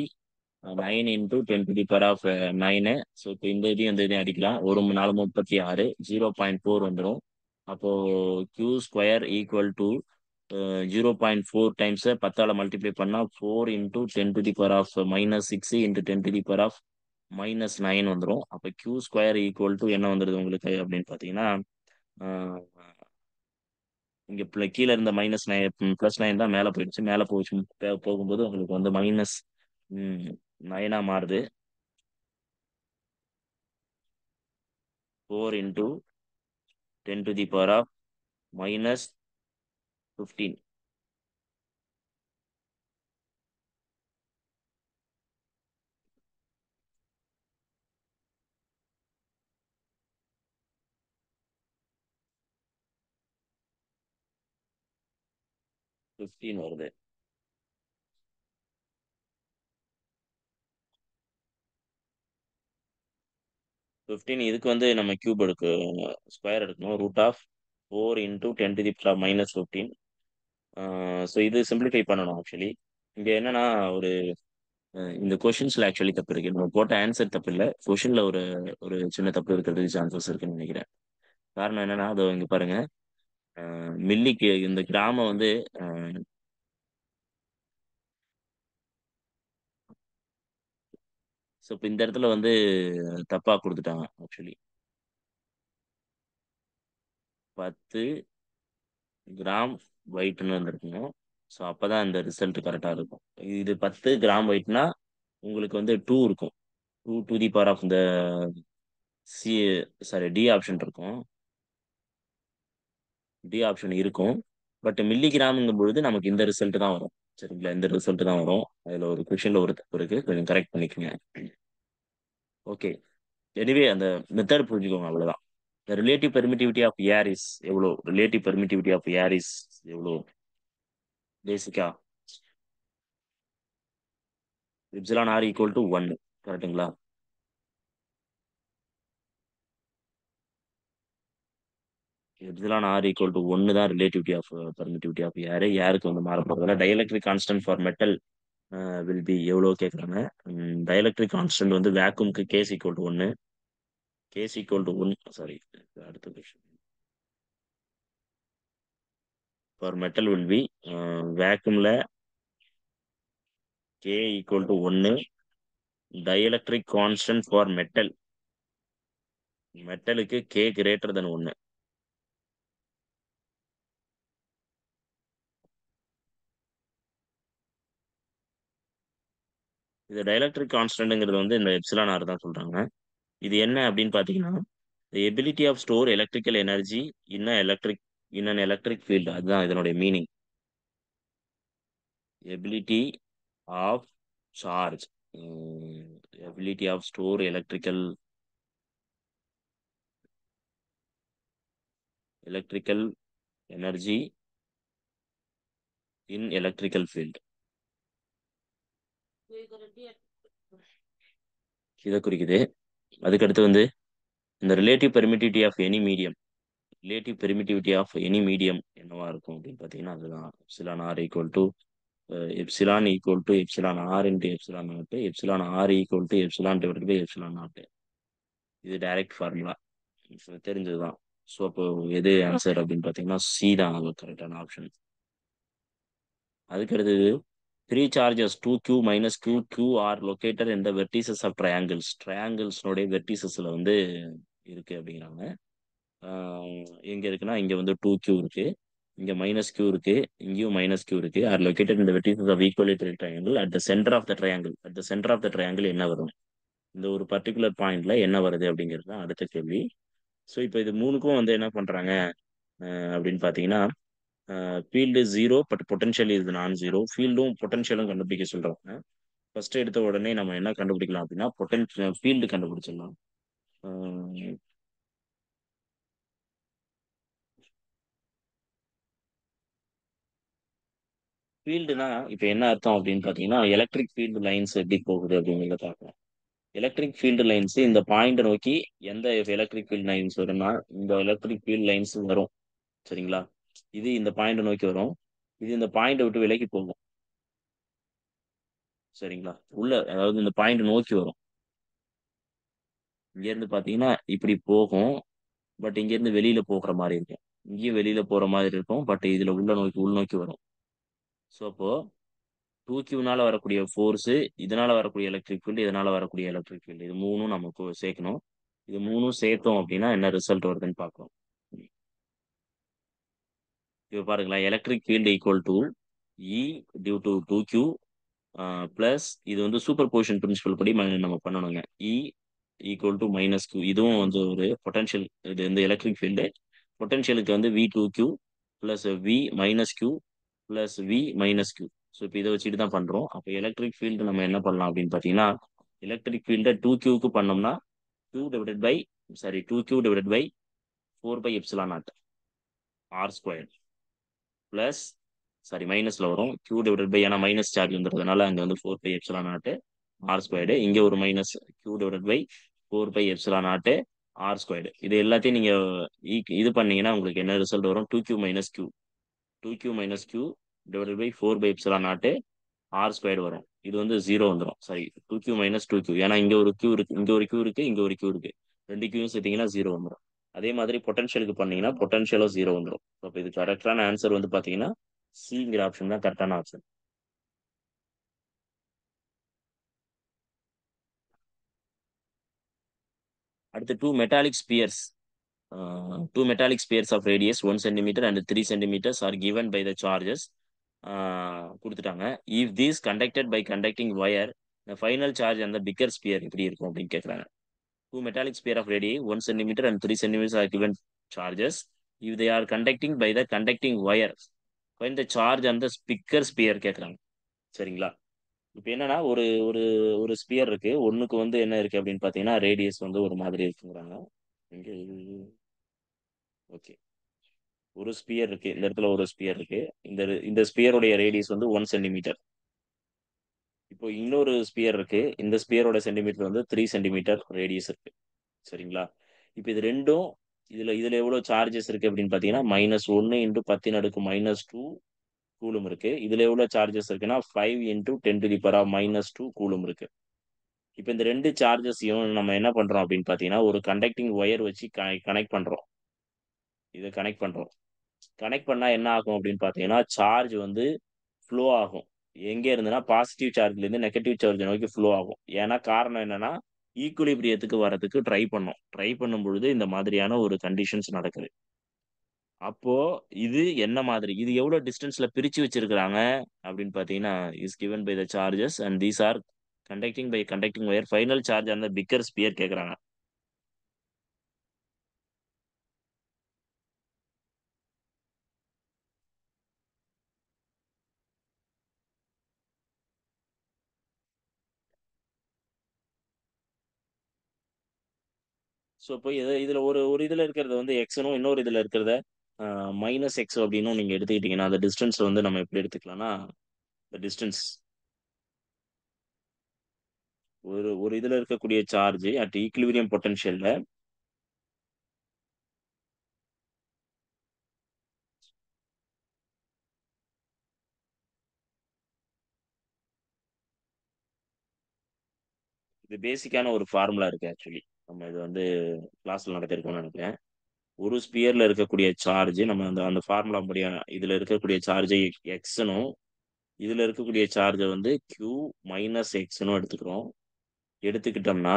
9 into 10⁻9. So இப்போ இந்த இதையும் அடிக்கலாம். ஒரு 436 0.4 வந்துடும். அப்போ Q square equal to 0.4 times 10ஆல மல்டிப்ளை பண்ணா 4 இன்டூ 10⁻⁻6 இன்டூ 10⁻⁻9 வந்துடும். அப்போ Q ஸ்கொயர் ஈக்குவல் டு என்ன வந்துடுது உங்களுக்கு அப்படின்னு பார்த்தீங்கன்னா, அஹ், இங்க கீழே இருந்த -9 +9 தான் மேலே போயிடுச்சு. மேலே போச்சு போகும்போது உங்களுக்கு வந்து -9 மாறுது. 4 இன்டூ 10⁻⁻15. வருது. 15 இதுக்கு வந்து நம்ம கியூப் ஸ்கொயர் எடுக்கணும். √4 இன்டூ 10⁻⁻15. ஸோ இது சிம்பிளிஃபை பண்ணணும் ஆக்சுவலி. இங்க என்னன்னா ஒரு இந்த கொஷின்ஸ்ல ஆக்சுவலி தப்பு இருக்கு. நம்ம போட்ட ஆன்சர் தப்பு இல்லை, கொஷின்ல ஒரு ஒரு சின்ன தப்பு இருக்கிறதுக்கு சான்சஸ் இருக்குன்னு நினைக்கிறேன். காரணம் என்னன்னா அது இங்க பாருங்க, மில்லிக்கு இந்த கிராமம் வந்து ஸோ இப்போ இந்த இடத்துல வந்து தப்பா கொடுத்துட்டாங்க ஆக்சுவலி. 10 கிராம் வெயிட்னு வந்துருக்குங்க. ஸோ அப்பதான் இந்த ரிசல்ட் கரெக்டா இருக்கும். இது 10 கிராம் வெயிட்னா உங்களுக்கு வந்து 2 இருக்கும். 2 டு தி பவர் ஆஃப் இந்த சி சாரி டி ஆப்ஷன் இருக்கும். டி ஆப்ஷன் இருக்கும். பட் மில்லிகிராம்ங்கும் பொழுது நமக்கு இந்த ரிசல்ட் தான் வரும். சரிங்களா, இந்த ரிசல்ட் தான் வரும். அதுல ஒரு கொஷின்ல ஒரு தப்பு இருக்கு, கொஞ்சம் கரெக்ட் பண்ணிக்கோங்க. ஓகே, எனிவே அந்த மெத்தட் புரிஞ்சுக்கோங்க, அவ்வளவுதான். Relative permittivity of air is எவ்வளோ? Relative permittivity of air is எவ்வளோ? பேசிக்கா எப்சிலான் ஆர் ஈக்குவல் டு 1. கரெக்டுங்களா? எப்சிலான் ஆர் ஈக்குவல் டு 1 தான் relativity of permittivity of air. ஏருக்கு வந்து மாற போகிறதுல dielectric constant for metal will be எவ்வளோ கேட்குறாங்க. டைஎலக்ட்ரிக் கான்ஸ்டன்ட் வந்து வேக்யூம்க்கு K's equal to 1. K's equal to 1, sorry, அடுத்த question. For metal will be வேக்யூம்ல K equal to 1. Dielectric constant for மெட்டலுக்கு கே கிரேட்டர் தென் 1. இது டைஎலக்ட்ரிக் கான்ஸ்டன்ட்ங்கிறது வந்து இந்த எப்சிலான் ஆர் தான் சொல்றாங்க. இது என்ன அப்படின்னு பார்த்தீங்கன்னா, the ability of store electrical energy in an electric field. அதுதான் இதனுடைய meaning. ability of charge, ability of store electrical energy in electrical field. இதை குறிக்குது. அதுக்கடுத்து வந்து இந்த relative permittivity of any medium. Relative permittivity of any medium என்னவா இருக்கும் அப்படின்னு பார்த்தீங்கன்னா, அதுதான் epsilon R equal to epsilon R into epsilon naught, epsilon R equal to epsilon divided by epsilon naught. இது டைரக்ட் ஃபார்முலா, தெரிஞ்சதுதான். ஸோ அப்போ எது answer அப்படின்னு பார்த்தீங்கன்னா சி தான் கரெக்டான ஆப்ஷன். அதுக்கடுத்தது three charges 2q minus q R located இந்த vertices of ட்ரையாங்கிள்ஸ்னுடைய வெர்டிசஸ்ல வந்து இருக்கு அப்படிங்கிறாங்க. எங்க இருக்குன்னா இங்க வந்து 2q இருக்கு, இங்க -q இருக்கு, இங்கேயும் -q இருக்கு. ஆர் லொக்கேட்டட் இந்த vertices of equilateral triangle at the centre of the triangle என்ன வரும்? இந்த ஒரு பர்டிகுலர் பாயிண்ட்ல என்ன வருது அப்படிங்கிறது தான் அடுத்த கேள்வி. ஸோ இப்போ இது மூணுக்கும் வந்து என்ன பண்றாங்க அப்படின்னு பார்த்தீங்கன்னா, ஃபீல்டு 0 பட் பொட்டன்ஷியல் இது நான்-0. ஃபீல்டும் பொட்டன்ஷியலும் கண்டுபிடிக்க சொல்றாங்க. ஃபர்ஸ்ட் எடுத்த உடனே நம்ம என்ன கண்டுபிடிக்கலாம் அப்படின்னா ஃபீல்டு கண்டுபிடிச்சிடலாம். ஃபீல்டுனா இப்போ என்ன அர்த்தம் அப்படின்னு பார்த்தீங்கன்னா, எலக்ட்ரிக் ஃபீல்டு லைன்ஸ் எப்படி போகுது அப்படிங்கிறத பார்க்கலாம். எலக்ட்ரிக் ஃபீல்டு லைன்ஸ் இந்த பாயிண்ட் நோக்கி எந்த எலக்ட்ரிக் ஃபீல்ட் லைன்ஸ் வரும்னா இந்த எலக்ட்ரிக் ஃபீல்ட் லைன்ஸ் வரும். சரிங்களா? இது இந்த பாயிண்ட் நோக்கி வரும். இது இந்த பாயிண்ட் விட்டு விலகி போகும். சரிங்களா? உள்ள அதாவது இந்த பாயிண்ட் நோக்கி வரும். இங்க இருந்து பாத்தீங்கன்னா இப்படி போகும். பட் இங்க இருந்து வெளியில போகிற மாதிரி இருக்கும். இங்கேயும் வெளியில போற மாதிரி இருக்கும். பட் இதுல உள்ள நோக்கி உள்நோக்கி வரும். ஸோ அப்போ 2Qனால வரக்கூடிய ஃபோர்ஸ், இதனால வரக்கூடிய எலக்ட்ரிக் ஃபீல்டு, இதனால வரக்கூடிய எலக்ட்ரிக் ஃபீல்டு, இது மூணும் நமக்கு சேர்க்கணும். இது மூணும் சேர்த்தோம் அப்படின்னா என்ன ரிசல்ட் வருதுன்னு பார்க்கலாம். இப்போ பாருங்களேன், electric field equal to E due to 2Q plus இது வந்து சூப்பர் பொசிஷன் பிரின்சிபல் படி நம்ம பண்ணணுங்க. E equal to minus Q, இதுவும் வந்து ஒரு பொட்டன்ஷியல். இது வந்து எலக்ட்ரிக் ஃபீல்டு. பொட்டன்ஷியலுக்கு வந்து V2Q plus V minus Q plus V minus Q. So இப்போ இதை வச்சுட்டு தான் பண்றோம். அப்போ எலக்ட்ரிக் ஃபீல்டு நம்ம என்ன பண்ணலாம் அப்படின்னு பார்த்தீங்கன்னா, எலக்ட்ரிக் ஃபீல்டை 2Qக்கு பண்ணோம்னா 2Q divided by 4πε0 R square plus மைனஸ்ல வரும் Q டிவைடட் பை, ஏன்னா மைனஸ் சார்ஜ் வந்துடுறதுனால அங்கே வந்து 4πε0 ஆர் ஸ்கொயர்டு, இங்கே ஒரு minus Q divided by 4πε0 R squared. இது எல்லாத்தையும் நீங்க இது பண்ணீங்கன்னா உங்களுக்கு என்ன ரிசல்ட் வரும்? 2Q divided by 4πε0 R squared வரும். இது வந்து ஜீரோ வந்துடும். சாரி, 2Q - 2Q, ஏன்னா இங்க ஒரு Q இருக்கு, இங்க ஒரு Q இருக்கு, இங்க ஒரு Q இருக்கு. ரெண்டு Qயும் சேர்த்தீங்கன்னா ஜீரோ வந்துடும். அதே மாதிரி பொட்டன்ஷியலுக்கு பண்ணீங்கன்னா பொட்டன்ஷியலும் ஜீரோ வந்துடும். அப்போ இது கரெக்டான ஆன்சர் வந்து பாத்தீங்கன்னா சிங்கிற ஆப்ஷன் தான் கரெக்டான ஆப்ஷன். அடுத்து two metallic spheres of radius 1 centimeter and 3 centimeters are given by the charges கொடுத்துட்டாங்க. If these conducted by conducting wire, the final charge and the bigger sphere எப்படி இருக்கும் அப்படின்னு கேட்குறாங்க. Two metallic sphere of radius 1 centimeter and 3 centimeters are given charges. If they are conducting by the conducting wire, find the charge and the bigger sphere கேட்குறாங்க. சரிங்களா? இப்போ என்னன்னா ஒரு ஒரு ஒரு ஸ்பியர் இருக்கு. ஒண்ணுக்கு வந்து என்ன இருக்கு அப்படின்னு பார்த்தீங்கன்னா ரேடியஸ் வந்து ஒரு மாதிரி இருக்குங்கிறாங்க. இங்க ஓகே, ஒரு ஸ்பியர் இருக்கு. இந்த இடத்துல ஒரு ஸ்பியர் இருக்கு. இந்த இந்த ஸ்பியருடைய ரேடியஸ் வந்து 1 சென்டிமீட்டர். இப்போ இன்னொரு ஸ்பியர் இருக்கு. இந்த ஸ்பியரோட சென்டிமீட்டர் வந்து 3 சென்டிமீட்டர் ரேடியஸ் இருக்கு. சரிங்களா? இப்போ இது ரெண்டும் இதுல இதுல எவ்வளவு சார்ஜஸ் இருக்கு அப்படின்னு பாத்தீங்கன்னா -1 × 10⁻⁻2 கூலும் இருக்கு. இதுல எவ்வளவு சார்ஜஸ் இருக்குன்னா 5 × 10⁻⁻2 கூலும் இருக்கு. இப்போ இந்த ரெண்டு சார்ஜஸையும் நம்ம என்ன பண்றோம் அப்படின்னு பாத்தீங்கன்னா ஒரு கண்டக்டிங் ஒயர் வச்சு கனெக்ட் பண்றோம். இதை கனெக்ட் பண்றோம். கனெக்ட் பண்ணா என்ன ஆகும் அப்படின்னு பாத்தீங்கன்னா சார்ஜ் வந்து ஃப்ளோ ஆகும். எங்க இருந்துன்னா பாசிட்டிவ் சார்ஜ்ல இருந்து நெகட்டிவ் சார்ஜ் நோக்கி ஃப்ளோ ஆகும். ஏன்னா காரணம் என்னன்னா ஈக்குலிபிரியத்துக்கு வரதுக்கு ட்ரை பண்ணும் பொழுது இந்த மாதிரியான ஒரு கண்டிஷன்ஸ் நடக்குது. அப்போ இது என்ன மாதிரி, இது எவ்வளவு டிஸ்டன்ஸ்ல பிரிச்சு வச்சிருக்காங்க அப்படின்னு பாத்தீங்கன்னா is given by the charges and these are conducting by conducting wire final charge அந்த பிக்கர் ஸ்பியர் கேக்குறாங்க. ஸோ இப்போ இதுல ஒரு ஒரு இதுல இருக்கிறது வந்து எக்ஸ்னும் இன்னொரு இதுல இருக்கிறத -x அப்படின்னும் நீங்க எடுத்துக்கிட்டீங்கன்னா அந்த டிஸ்டன்ஸ் வந்து நம்ம எப்படி எடுத்துக்கலாம்னா டிஸ்டன்ஸ் ஒரு ஒரு இதுல இருக்கக்கூடிய சார்ஜ் அட் ஈக்லிபிரியம் பொட்டன்ஷியல்ல இது பேசிக்கான ஒரு ஃபார்முலா இருக்கு. ஆக்சுவலி நம்ம இது வந்து கிளாஸ்ல நடத்திருக்கோம்னு நினைக்கிறேன். ஒரு ஸ்பியர்ல இருக்கக்கூடிய சார்ஜ் நம்ம அந்த அந்த ஃபார்முலா படியா இதுல இருக்கக்கூடிய சார்ஜை எக்ஸ்னும் இதுல இருக்கக்கூடிய சார்ஜை வந்து Q - எக்ஸ்னும் எடுத்துக்கிட்டோம்னா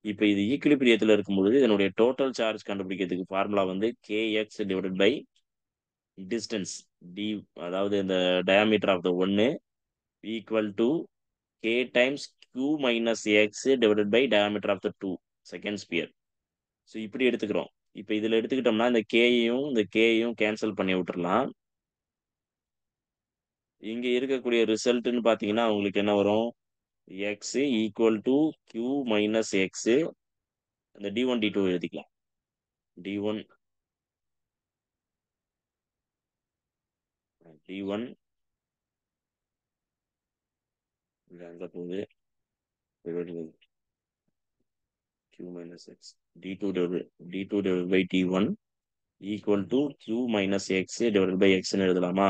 இப்போ இது ஈக்குலிபிரியத்துல இருக்கும்போது இதனுடைய டோட்டல் சார்ஜ் கண்டுபிடிக்கிறதுக்கு ஃபார்முலா வந்து kx divided by distance D, அதாவது இந்த டயாமீட்டர் ஆஃப் த ஒன்னு equal to k times Q - x divided by diameter of the two second sphere. So இப்படி எடுத்துக்கிறோம். இப்போ இதுல எடுத்துக்கிட்டோம்னா இந்த கேயும் கேன்சல் பண்ணி விட்டுறலாம். இங்க இருக்கக்கூடிய ரிசல்ட்னு பாத்தீங்கன்னா உங்களுக்கு என்ன வரும்? X equal to Q - x, இந்த d1 d2 எழுதிக்கலாம். d1 d1 அங்க போகுது q minus x d2 divided by t1 equal to q minus X divided by எக்ஸ்ன்னு எழுதலாமா?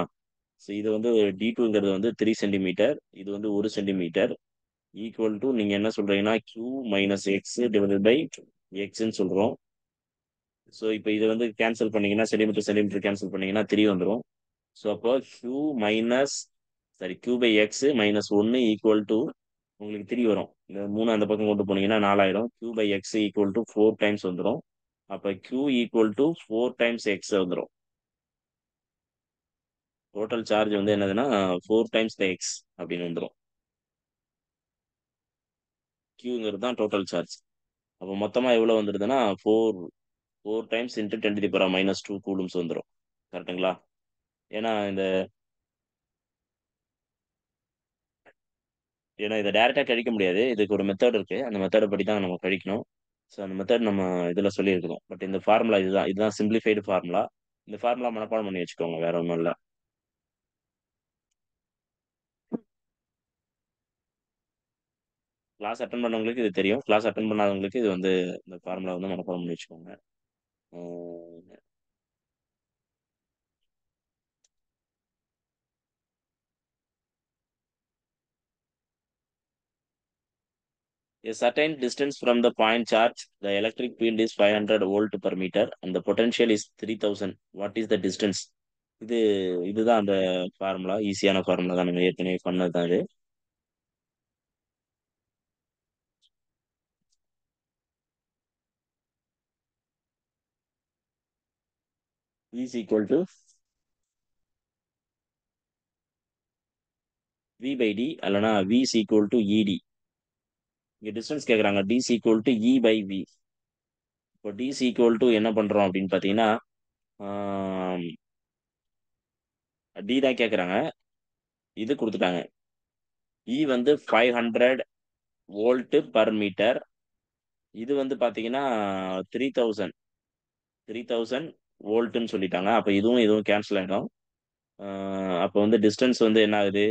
ஸோ இது வந்து d2ங்கிறது வந்து 3 சென்டிமீட்டர், இது வந்து 1 சென்டிமீட்டர், ஈக்குவல் டு நீங்கள் என்ன சொல்றீங்கன்னா q minus X divided by எக்ஸ்ன்னு சொல்கிறோம். ஸோ இப்போ இதை வந்து கேன்சல் பண்ணீங்கன்னா சென்டிமீட்டர் சென்டிமீட்டர் கேன்சல் பண்ணீங்கன்னா 3 வந்துடும். ஸோ அப்போ q by X minus 1 equal to உங்களுக்கு 3 வரும். இந்த 3 அந்த பக்கம் கொண்டு போனீங்கன்னா 4 ஆயிடும். q by X equal to 4 times வந்துடும். அப்போ q equal to 4 times X வந்துடும். டோட்டல் சார்ஜ் வந்து என்னதுன்னா 4 டைம்ஸ் த எக்ஸ் அப்படின்னு வந்துடும். க்யூங்கிறது தான் டோட்டல் சார்ஜ். அப்போ மொத்தமாக எவ்வளோ வந்துடுதுன்னா ஃபோர் டைம்ஸ் இன்ட்டு 10⁻⁻2 கூலும்ஸ் வந்துடும். கரெக்டுங்களா? ஏன்னா இந்த ஏன்னா இதை டேரெக்டாக கழிக்க முடியாது. இதுக்கு ஒரு மெத்தட் இருக்கு. அந்த மெத்தடை படி தான் நம்ம கழிக்கணும். ஸோ அந்த மெத்தட் நம்ம இதில் சொல்லியிருக்கணும். பட் இந்த ஃபார்முலா இதுதான் சிம்பிளிஃபைடு ஃபார்முலா. இந்த ஃபார்முலா மனப்பாடம் பண்ணி வச்சுக்கோங்க, வேற ஒன்றும் இல்லை. கிளாஸ் அட்டன் பண்ணவங்களுக்கு இது தெரியும். கிளாஸ் அட்டன் பண்ணாதவங்களுக்கு இது வந்து இந்த ஃபார்முலா வந்து மனப்பாடம் பண்ணி வச்சுக்கோங்க. A certain distance from the point charge, the electric field is 500 volt per meter and the potential is 3000. What is the distance? இது இதுதான் அந்த ஃபார்முலா. ஈஸியான ஃபார்முலா தான், நம்ம ஏற்கனவே பண்ணது தான் இது. V is equal to V by D அல்லனா V is equal to ED. இங்க டிஸ்டன்ஸ் கேட்குறாங்க. D is equal to E by V. இப்போ D is equal to என்ன பண்றோம் அப்படின்னு பார்த்தீங்கன்னா D தான் கேட்குறாங்க. இது கொடுத்துட்டாங்க. E வந்து 500 வோல்ட் பர் மீட்டர். இது வந்து பார்த்தீங்கன்னா 3000 வோல்ட்னு சொல்லிட்டாங்க. அப்போ இதுவும் கேன்சல் ஆகிடும். அப்போ வந்து டிஸ்டன்ஸ் வந்து என்ன ஆகுது?